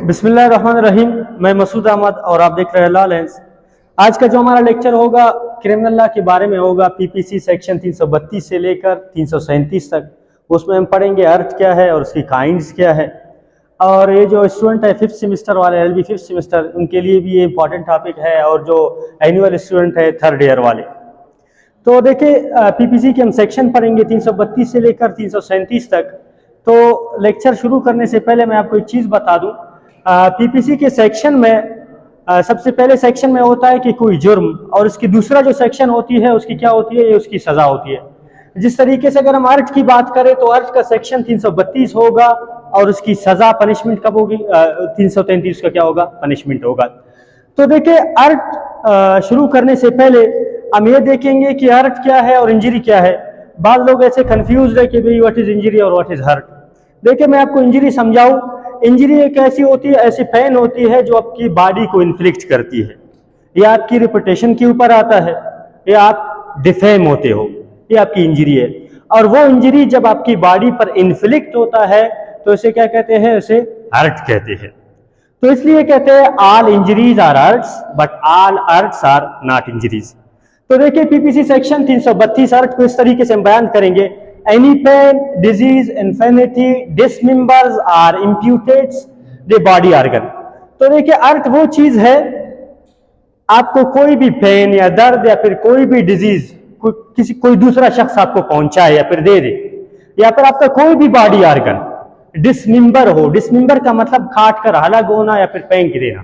बिस्मिल्लाहिर्रहमानिर्रहीम। मैं मसूद अहमद और आप देख रहे हैं लॉ लेंस। आज का जो हमारा लेक्चर होगा क्रिमिनल लॉ के बारे में होगा। पीपीसी सेक्शन 332 से लेकर 337 तक। उसमें हम पढ़ेंगे अर्थ क्या है और उसकी काइंड्स क्या है। और ये जो स्टूडेंट है 5th सेमेस्टर वाले एलबी 5th सेमेस्टर, उनके लिए भी ये इंपॉर्टेंट टॉपिक है। और जो एनुअल स्टूडेंट है 3rd ईयर वाले, तो देखिए पीपीसी के हम सेक्शन पढ़ेंगे 332 से लेकर 337 तक। तो लेक्चर शुरू करने से पहले मैं आपको एक चीज़ बता दूं। पीपीसी के सेक्शन में सबसे पहले सेक्शन में होता है कि कोई जुर्म, और उसकी दूसरा जो सेक्शन होती है उसकी क्या होती है, ये उसकी सज़ा होती है। जिस तरीके से अगर हम अर्थ की बात करें तो अर्थ का सेक्शन 332 होगा और उसकी सज़ा पनिशमेंट कब होगी, 333 का क्या होगा, पनिशमेंट होगा। तो देखिए अर्थ शुरू करने से पहले हम ये देखेंगे कि हर्ट क्या है और इंजरी क्या है। बाद लोग ऐसे कंफ्यूज है कि भाई व्हाट इज इंजरी और व्हाट इज हर्ट। देखिए मैं आपको इंजरी समझाऊं। इंजरी एक ऐसी होती है, ऐसी पेन होती है जो आपकी बॉडी को इन्फ्लिक्ट करती है। या आपकी रिपुटेशन के ऊपर आता है, या आप डिफेम होते हो, ये आपकी इंजरी है। और वो इंजरी जब आपकी बॉडी पर इन्फ्लिक्ट होता है तो इसे क्या कहते हैं, इसे हर्ट कहते हैं। तो इसलिए कहते हैं all injuries are hurts but all hurts are not injuries. तो देखिए पीपीसी सेक्शन 332 अर्थ को इस तरीके से हम बयान करेंगे। Any pain, disease, infirmity, dismembers are imputeds the body organ. तो देखिए अर्थ वो चीज है, आपको कोई भी पेन या दर्द या फिर कोई भी डिजीज कोई दूसरा शख्स आपको पहुंचाए या फिर दे दे, या फिर आपका कोई भी बॉडी ऑर्गन डिसमेंबर हो। डिसमेंबर का मतलब काट कर अलग होना या फिर फेंक देना।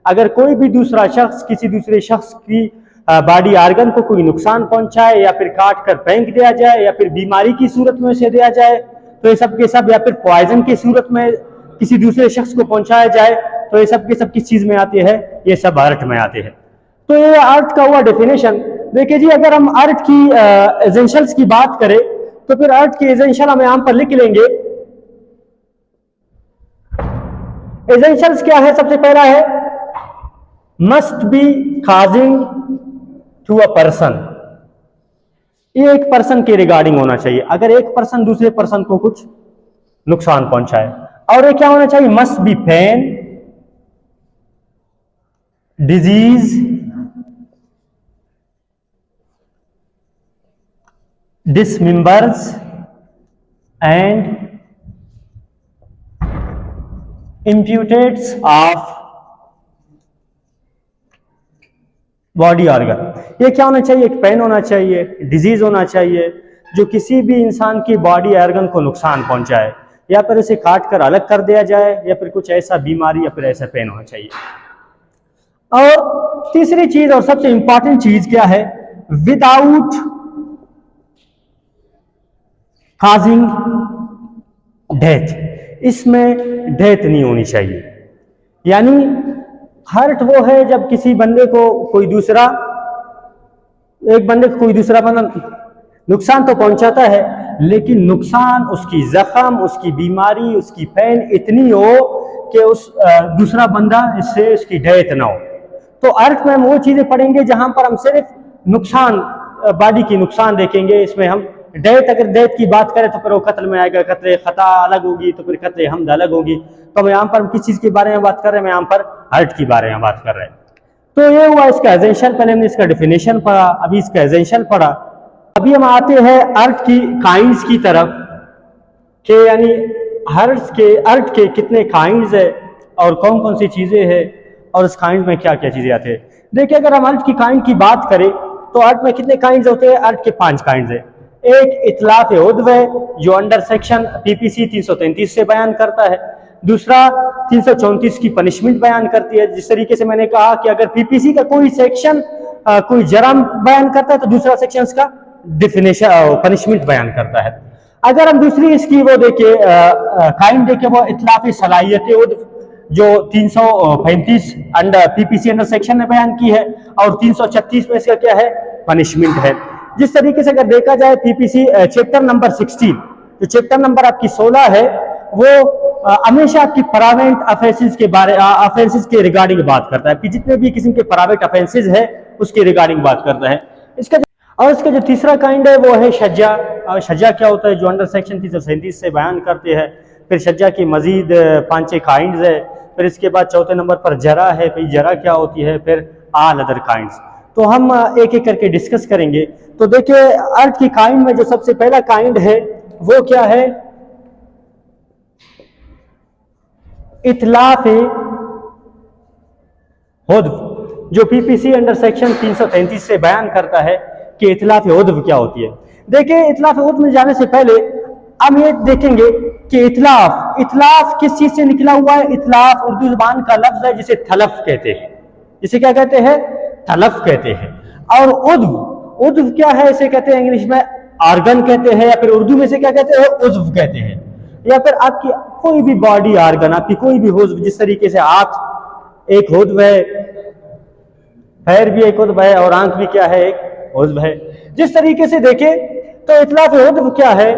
अगर कोई भी दूसरा शख्स किसी दूसरे शख्स की बॉडी ऑर्गन को कोई नुकसान पहुंचाए या फिर काट कर फेंक दिया जाए या फिर बीमारी की सूरत में उसे दिया जाए, तो ये सब के सब, या फिर पॉइजन की सूरत में किसी दूसरे शख्स को पहुंचाया जाए, तो ये सब के सब किस चीज में आते हैं, ये सब अर्थ में आते हैं। तो ये अर्थ का हुआ डेफिनेशन। देखिए जी, अगर हम अर्थ की एसेंशियल्स की बात करें तो फिर अर्थ की एसेंशियल हम यहां पर लिख लेंगे। एसेंशियल्स क्या है? सबसे पहला है must be causing to a person. ये एक पर्सन के रिगार्डिंग होना चाहिए। अगर एक पर्सन दूसरे पर्सन को कुछ नुकसान पहुंचाए, और ये क्या होना चाहिए, must be pain, disease, dismembers and imputeds of body organ. ये क्या होना चाहिए, एक पेन होना चाहिए, डिजीज होना चाहिए जो किसी भी इंसान की बॉडी ऑर्गन को नुकसान पहुंचाए, या फिर इसे काट कर अलग कर दिया जाए, या फिर कुछ ऐसा बीमारी या फिर ऐसा पेन होना चाहिए। और तीसरी चीज और सबसे इंपॉर्टेंट चीज क्या है, विदाउट काजिंग डेथ। इसमें डेथ नहीं होनी चाहिए। यानी हर्ट वो है जब किसी बंदे को कोई दूसरा, एक बंदे को कोई दूसरा बंदा नुकसान तो पहुंचाता है, लेकिन नुकसान, उसकी जख्म, उसकी बीमारी, उसकी पेन इतनी हो कि उस दूसरा बंदा इससे उसकी डेथ ना हो। तो अर्थ में हम वो चीजें पढ़ेंगे जहां पर हम सिर्फ नुकसान, बॉडी की नुकसान देखेंगे। इसमें हम डेथ, अगर डेथ की बात करें तो फिर वो कत्ल में आएगा, कत्ल खता अलग होगी, तो फिर कत्ल हमद अलग होगी। तो हम यहाँ पर हम किस चीज के बारे में बात कर रहे हैं, मैं यहाँ पर हर्ट की बारे में बात कर रहे हैं। तो ये हुआ इसका एसेंशियल। पहले हमने इसका डेफिनेशन पढ़ा, अभी इसका एसेंशियल पढ़ा। अभी हम आते हैं अर्थ की काइंड्स की तरफ, कि यानी अर्थ के कितने काइंड्स है और कौन कौन सी चीजें हैं और उस काइंड में क्या क्या चीजें आते हैं। देखिए अगर हम अर्थ की काइंड की बात करें तो अर्थ में कितने काइंड्स होते हैं, अर्थ के 5 काइंड्स है। एक इतलाफ उद्व है जो अंडर सेक्शन पीपीसी 333 से बयान करता है। दूसरा 334 की पनिशमेंट बयान करती है। जिस तरीके से मैंने कहा कि अगर पीपीसी का कोई सेक्शन कोई जराम बयान करता है तो दूसरा सेक्शन इसका डिफिनेशन पनिशमेंट बयान करता है। अगर हम दूसरी इसकी वो देखे काइंड देखे, वो इतलाफ सलाहियत उद्व जो 335 अंडर पीपीसी अंडर सेक्शन ने बयान की है, और 336 में इसका क्या है, पनिशमेंट है। जिस तरीके से अगर देखा जाए पीपीसी चैप्टर नंबर 16, जो चैप्टर नंबर आपकी 16 है, वो हमेशा आपकी प्राइवेट ऑफेंसेस के बारे ऑफेंसेस के रिगार्डिंग बात करता है कि जितने भी किस्म के प्राइवेट ऑफेंसेस है उसके रिगार्डिंग बात करता है। इसका जो तीसरा काइंड है वो है शज्जा। शज्जा क्या होता है, जो अंडर सेक्शन 337 से बयान करते हैं। फिर शज्जा की मजीद 5-6 काइंड्स है। फिर इसके बाद चौथे नंबर पर जरा है, भाई जरा क्या होती है, फिर ऑल अदर काइंड्स। तो हम एक एक करके डिस्कस करेंगे। तो देखिए अर्थ की काइंड में जो सबसे पहला काइंड है वो क्या है, इतलाफ उद्व, जो पीपीसी अंडर सेक्शन 333 से बयान करता है कि इतलाफ उद्व क्या होती है। देखिए इतलाफ उद्व में जाने से पहले हम ये देखेंगे कि इतलाफ, इतलाफ किस चीज से निकला हुआ है। इतलाफ उर्दू जुबान का लफ्ज है जिसे थलफ कहते हैं, जिसे क्या कहते हैं, थलफ कहते हैं। और उद्व, उद्व क्या है, इसे कहते हैं इंग्लिश में आर्गन कहते हैं, या फिर उर्दू में से क्या कहते हैं, उज्व कहते हैं। या फिर आपकी कोई भी बॉडी आर्गन, आपकी कोई भी उज्व, जिस तरीके से हाथ एक उज्व है, पैर भी एक उज्व है, और आंख भी क्या है, एक उज्व है। जिस तरीके से देखें तो इतलाफ उज्व क्या है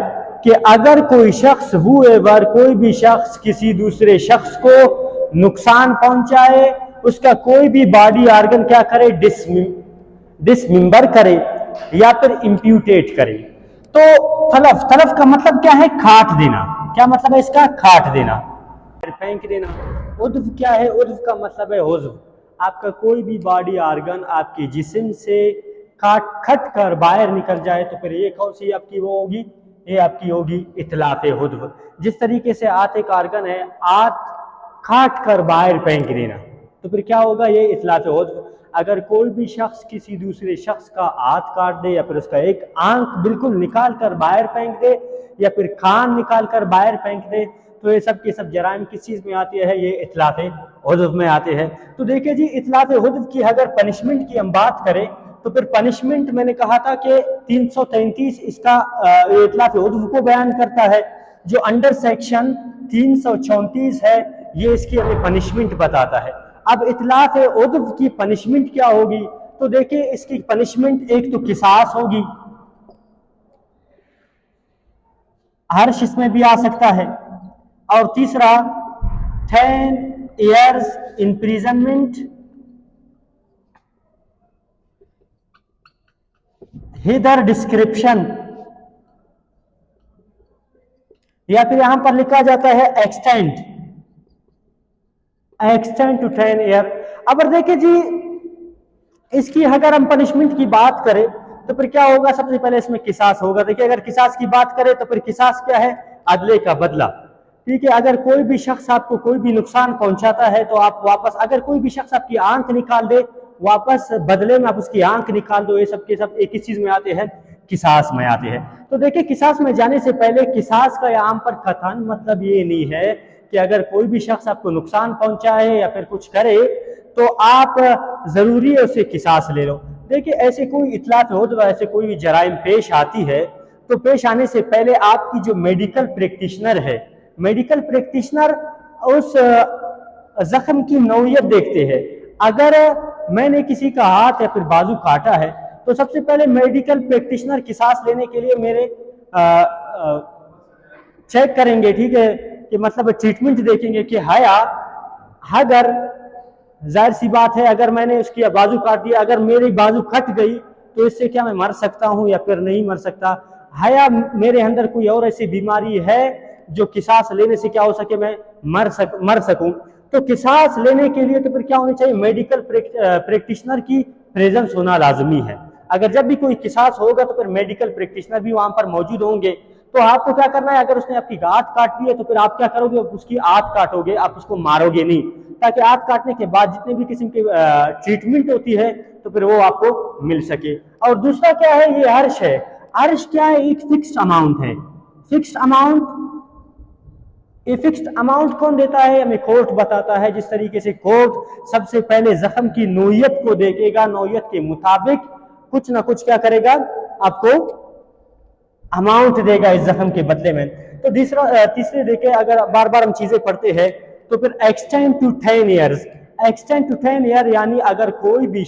कि अगर कोई शख्स हुएवर, कोई भी शख्स किसी दूसरे शख्स को नुकसान पहुंचाए, उसका कोई भी बॉडी आर्गन क्या करे, डिसमेंबर करे या फिर इम्प्यूटेट करे। तो थलफ, थलफ का मतलब क्या है, खाट देना। क्या मतलब है इसका, खाट देना, फेंक देना। उद्व क्या है, उद्व का मतलब है उज्व, आपका कोई भी बॉडी आर्गन आपके जिस्म से खट कर बाहर निकल जाए, तो फिर ये कौन सी आपकी वो होगी, ये आपकी होगी इतलाफ उद्व। जिस तरीके से आत एक आर्गन है, आत काट कर बाहर फेंक देना, तो फिर क्या होगा, ये इतलाफ उद्व। अगर कोई भी शख्स किसी दूसरे शख्स का हाथ काट दे, या फिर उसका एक आंख बिल्कुल निकाल कर बाहर फेंक दे, या फिर कान निकाल कर बाहर फेंक दे, तो ये सब के सब जराइम किस चीज में आती है, ये इतलाफ उद्व में आते हैं। तो देखिए जी, इतलाफ उद्व की अगर पनिशमेंट की हम बात करें, तो फिर पनिशमेंट मैंने कहा था कि 333 इसका इतलाफ उद्व को बयान करता है। जो अंडर सेक्शन 334 है, ये इसकी हमें पनिशमेंट बताता है। अब इतलाफ उद्व की पनिशमेंट क्या होगी, तो देखिए इसकी पनिशमेंट एक तो किसास होगी, हर्ष इसमें भी आ सकता है, और तीसरा 10 years imprisonment, हिदर डिस्क्रिप्शन, या फिर यहां पर लिखा जाता है एक्सटेंड टू 10 ईयर। अब देखिए जी, इसकी अगर हम पनिशमेंट की बात करें तो फिर क्या होगा, सबसे पहले इसमें किसास होगा। देखिए अगर किसास की बात करें तो फिर किसास क्या है, अदले का बदला। ठीक है, अगर कोई भी शख्स आपको कोई भी नुकसान पहुंचाता है, तो आप वापस, अगर कोई भी शख्स आपकी आंख निकाल दे, वापस बदले में आप उसकी आंख निकाल दो, ये सब के सब एक ही चीज में आते हैं, किसास में आते हैं। तो देखिए किसास में जाने से पहले, किसास का यहाँ पर कथन मतलब ये नहीं है कि अगर कोई भी शख्स आपको नुकसान पहुंचाए या फिर कुछ करे तो आप जरूरी है उसे किसास ले लो। देखिए ऐसे कोई इतलाफ उद्व, ऐसे कोई भी जराइम पेश आती है, तो पेश आने से पहले आपकी जो मेडिकल प्रैक्टिशनर है, मेडिकल प्रैक्टिशनर उस जख्म की नौयत देखते हैं। अगर मैंने किसी का हाथ या फिर बाजू काटा है, तो सबसे पहले मेडिकल प्रैक्टिशनर किसास लेने के लिए मेरे चेक करेंगे, ठीक है, कि मतलब ट्रीटमेंट देखेंगे कि हया, अगर जाहिर सी बात है अगर मैंने उसकी बाजू काट दिया, अगर मेरी बाजू कट गई तो इससे क्या मैं मर सकता हूं या फिर नहीं मर सकता, हया मेरे अंदर कोई और ऐसी बीमारी है जो किसास लेने से क्या हो सके, मैं मर सकूं। तो किसास लेने के लिए तो फिर क्या होनी चाहिए, मेडिकल प्रैक्टिशनर की प्रेजेंस होना लाजमी है। अगर जब भी कोई किसास होगा तो फिर मेडिकल प्रैक्टिशनर भी वहां पर मौजूद होंगे। तो आपको क्या करना है, अगर उसने आपकी आंत काट दी है तो फिर आप क्या करोगे, उसकी आंत काटोगे, आप उसको मारोगे नहीं, ताकि आंत काटने के बाद जितने भी किस्म की ट्रीटमेंट होती है तो फिर वो आपको मिल सके। और दूसरा क्या है, ये अर्श है। अर्श क्या है, एक फिक्स्ड अमाउंट है। फिक्स्ड अमाउंट, ये फिक्स्ड अमाउंट कौन देता है, हमें कोर्ट बताता है। जिस तरीके से कोर्ट सबसे पहले जख्म की नौयत को देखेगा, नौयत के मुताबिक कुछ ना कुछ क्या करेगा, आपको अमाउंट देगा इस जख्म के बदले में। तो तीसरे देखे, अगर बार बार हम चीजें पढ़ते हैं तो फिर extend to 10 years, extend to 10 year, यानी अगर कोई भी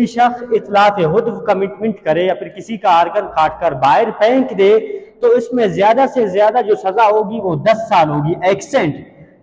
शख्स इतलाफ उद्व कमिटमेंट करे या फिर किसी का आर्गन काट कर बाहर फेंक दे, तो इसमें ज्यादा से ज्यादा जो सजा होगी वो 10 साल होगी। एक्सटेंड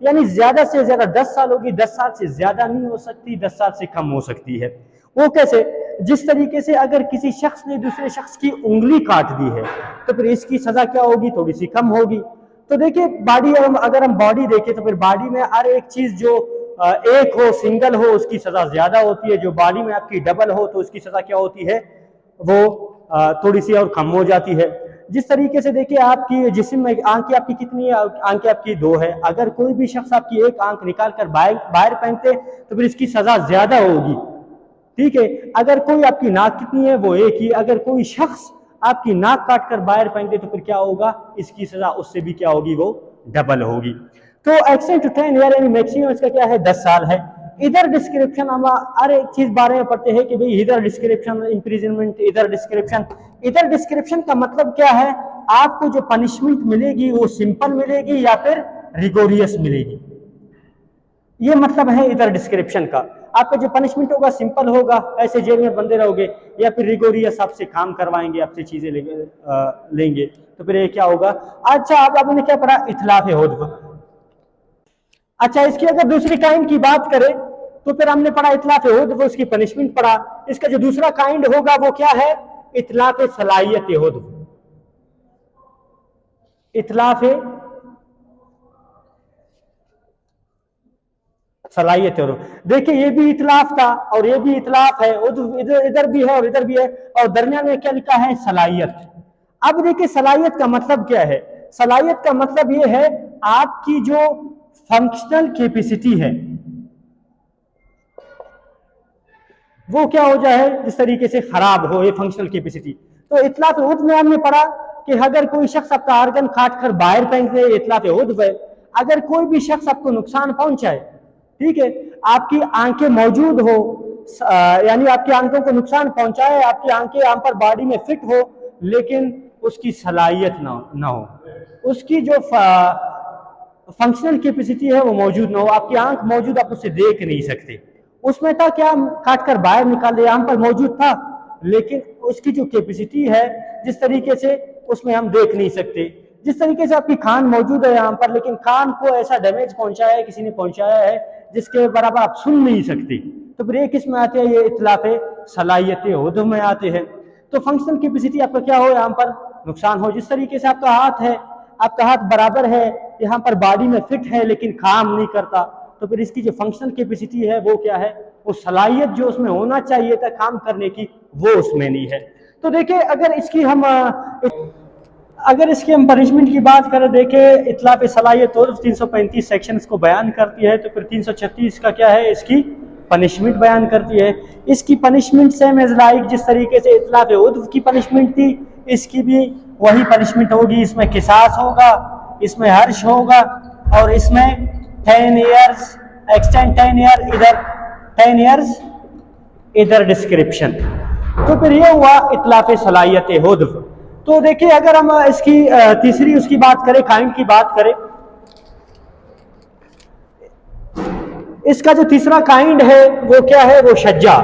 यानी ज्यादा से ज्यादा 10 साल होगी, 10 साल से ज्यादा नहीं हो सकती, 10 साल से कम हो सकती है। वो कैसे, जिस तरीके से अगर किसी शख्स ने दूसरे शख्स की उंगली काट दी है तो फिर इसकी सजा क्या होगी, थोड़ी सी कम होगी। तो देखिए बॉडी, अगर हम बॉडी देखें तो फिर बॉडी में हर एक चीज जो एक हो, सिंगल हो, उसकी सजा ज्यादा होती है। जो बॉडी में आपकी डबल हो तो उसकी सजा क्या होती है, वो थोड़ी सी और कम हो जाती है। जिस तरीके से देखिए आपकी जिस्म में आंखें आपकी कितनी है, आंखें आपकी 2 है। अगर कोई भी शख्स आपकी एक आंख निकाल कर बाहर पहनते तो फिर इसकी सजा ज्यादा होगी, ठीक है। अगर कोई आपकी नाक कितनी है, वो एक ही। अगर कोई शख्स आपकी नाक काट कर बाहर पहनते तो फिर क्या होगा, इसकी सजा उससे भी क्या होगी, वो डबल होगी। तो एक्सटेंड टू 10 ईयर यानी मैक्सिमम इसका क्या है, 10 साल है। इधर डिस्क्रिप्शन हम हर एक चीज बारे में पढ़ते हैं कि भाई इधर डिस्क्रिप्शन इंप्रिजनमेंट, इधर डिस्क्रिप्शन। इधर डिस्क्रिप्शन का मतलब क्या है, आपको जो पनिशमेंट मिलेगी वो सिंपल मिलेगी या फिर रिगोरियस मिलेगी, ये मतलब है इधर डिस्क्रिप्शन का। आपका जो पनिशमेंट होगा सिंपल होगा, ऐसे जेल में बंदे रहोगे, या फिर रिगोरियस आपसे काम करवाएंगे, आपसे चीजें लेंगे, तो फिर ये क्या होगा। अच्छा अब आपने क्या पढ़ा, इतलाफ हुद्व। अच्छा इसकी अगर दूसरी काइंड की बात करें तो फिर हमने पढ़ा इतलाफ हुद्व, उसकी पनिशमेंट पढ़ा। इसका जो दूसरा काइंड होगा वो क्या है, इतलाफ सलाहियत हुद्व। इतलाफ सलाहियत हुद्व, देखिए ये भी इतलाफ था और ये भी इतलाफ है, इधर भी है और इधर भी है, और दरमियान में क्या लिखा है, सलाहियत। अब देखिए सलाहियत का मतलब क्या है, सलाहियत का मतलब ये है आपकी जो फंक्शनल कैपेसिटी है वो क्या हो जाए, इस तरीके से खराब हो, ये फंक्शनल कैपेसिटी। तो इतलाफ हुद्व में हमने पढ़ा कि अगर कोई शख्स आपका आर्गन काट कर बाहर फेंक दे, इतलाफ हुद्व है। अगर कोई भी शख्स आपको नुकसान पहुंचाए, ठीक है, आपकी आंखें मौजूद हो, यानी आपकी आंखों को नुकसान पहुंचाए, आपकी आंखें यहाँ पर बॉडी में फिट हो, लेकिन उसकी सलाहियत ना हो, उसकी जो फंक्शनल कैपेसिटी है वो मौजूद ना हो, आपकी आंख मौजूद, आप उसे देख नहीं सकते। उसमें था क्या, काट कर बाहर निकाल दिया, यहाँ पर मौजूद था, लेकिन उसकी जो कैपेसिटी है जिस तरीके से, उसमें हम देख नहीं सकते। जिस तरीके से आपकी कान मौजूद है यहाँ पर, लेकिन कान को ऐसा डैमेज पहुंचाया है, किसी ने पहुंचाया है जिसके बराबर आप सुन नहीं सकते, तो फिर ये किस में आते हैं, ये इतलाफ सलाहियत हुद्व में आते हैं। तो फंक्शनल कैपेसिटी आपका क्या हो, यहाँ पर नुकसान हो। जिस तरीके से आपका हाथ है, आपका हाथ बराबर है, यहाँ पर बॉडी में फिट है लेकिन काम नहीं करता, तो फिर इसकी जो फंक्शनल कैपेसिटी है वो क्या है, वो सलाहियत जो उसमें होना चाहिए था काम करने की, वो उसमें नहीं है। तो देखिए अगर इसकी हम पनिशमेंट की बात करें, देखे इतलाफ सलाहियत हुद्व 335 सेक्शंस को बयान करती है, तो फिर 336 का क्या है, इसकी पनिशमेंट बयान करती है। इसकी पनिशमेंट सेम एज लाइक, जिस तरीके से इतलाफ हुद्व की पनिशमेंट थी, इसकी भी वही पनिशमेंट होगी। इसमें किसास होगा, इसमें हर्ष होगा, और इसमें 10 ईयर्स एक्सटेंड 10 ईयर, इधर 10 ईयर्स, इधर डिस्क्रिप्शन। तो फिर ये हुआ इतलाफ सलाहियत हुद्व। तो देखिए अगर हम इसकी तीसरी उसकी बात करें, काइंड की बात करें, इसका जो तीसरा काइंड है वो क्या है, वो शज्जा।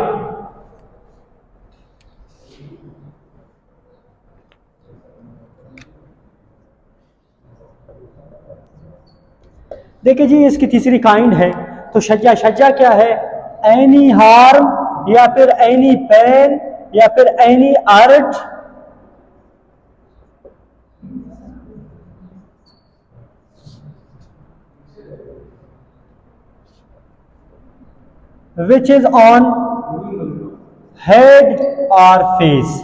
देखिए जी इसकी तीसरी काइंड है, तो शज्जा। शज्जा क्या है, एनी हार्म या फिर एनी पेन या फिर any hurt which is on head और फेस।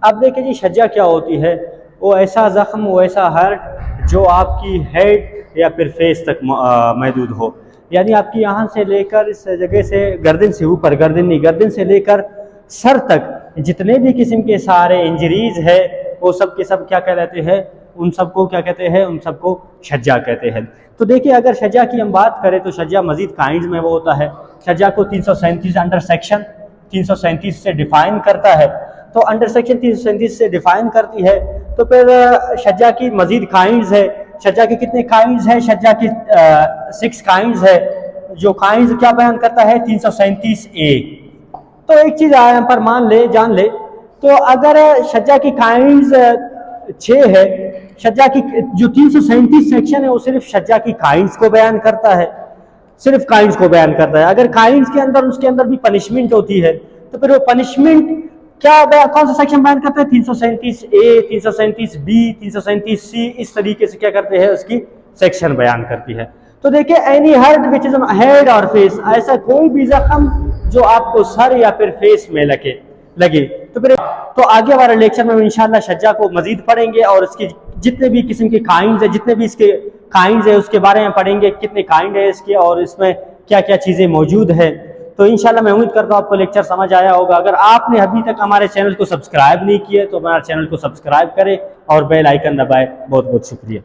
अब देखिए जी शज्जा क्या होती है, वो ऐसा जख्म, वो ऐसा हर्ट जो आपकी हेड या फिर फेस तक महदूद हो, यानी आपकी यहाँ से लेकर इस जगह से गर्दन से ऊपर, गर्दन नहीं, गर्दन से लेकर सर तक जितने भी किस्म के सारे इंजरीज है वो सब के सब क्या कहलाते हैं, उन सबको क्या कहते हैं, उन सबको शज्जा कहते हैं। तो देखिए अगर शज्जा की हम बात करें तो शज्जा मजीद काइंड में वो होता है। शज्जा को 337 अंडर सेक्शन 337 से डिफाइन करता है। तो अंडर सेक्शन 337 से डिफाइन करती है, तो फिर शज्जा की मजीद काइंड्स है। शज्जा के कितने काइंड्स है, शज्जा की 6 काइंड्स है। जो काइंड्स क्या बयान करता है, 337A। तो एक चीज यहाँ पर मान ले, जान ले, तो अगर शज्जा की काइंड्स 6 है, शज्जा की जो 337 सेक्शन है वो सिर्फ शज्जा की काइंड्स को बयान करता है, सिर्फ काइंड्स को बयान करता है। अगर काइंड्स के अंदर उसके अंदर भी पनिशमेंट होती है तो फिर वो पनिशमेंट कौन सा सेक्शन बयान करते हैं? 337A, 337B, 337C, इस तरीके से क्या करते हैं, उसकी सेक्शन बयान करती है। तो देखिए any hurt which is head और फेस, ऐसा कोई भी जख्म जो आपको सर या फिर फेस में लगे। तो आगे वाले लेक्चर में इंशाल्लाह शज्जा को मजीद पढ़ेंगे और इसकी जितने भी किस्म के काइंड है, जितने भी इसके काइंड है उसके बारे में पढ़ेंगे, कितने काइंड है इसके और इसमें क्या क्या चीज़ें मौजूद है। तो इंशाल्लाह मैं उम्मीद करता हूँ आपको लेक्चर समझ आया होगा। अगर आपने अभी तक हमारे चैनल को सब्सक्राइब नहीं किया तो हमारे चैनल को सब्सक्राइब करें और बेल आइकन दबाएं। बहुत बहुत शुक्रिया।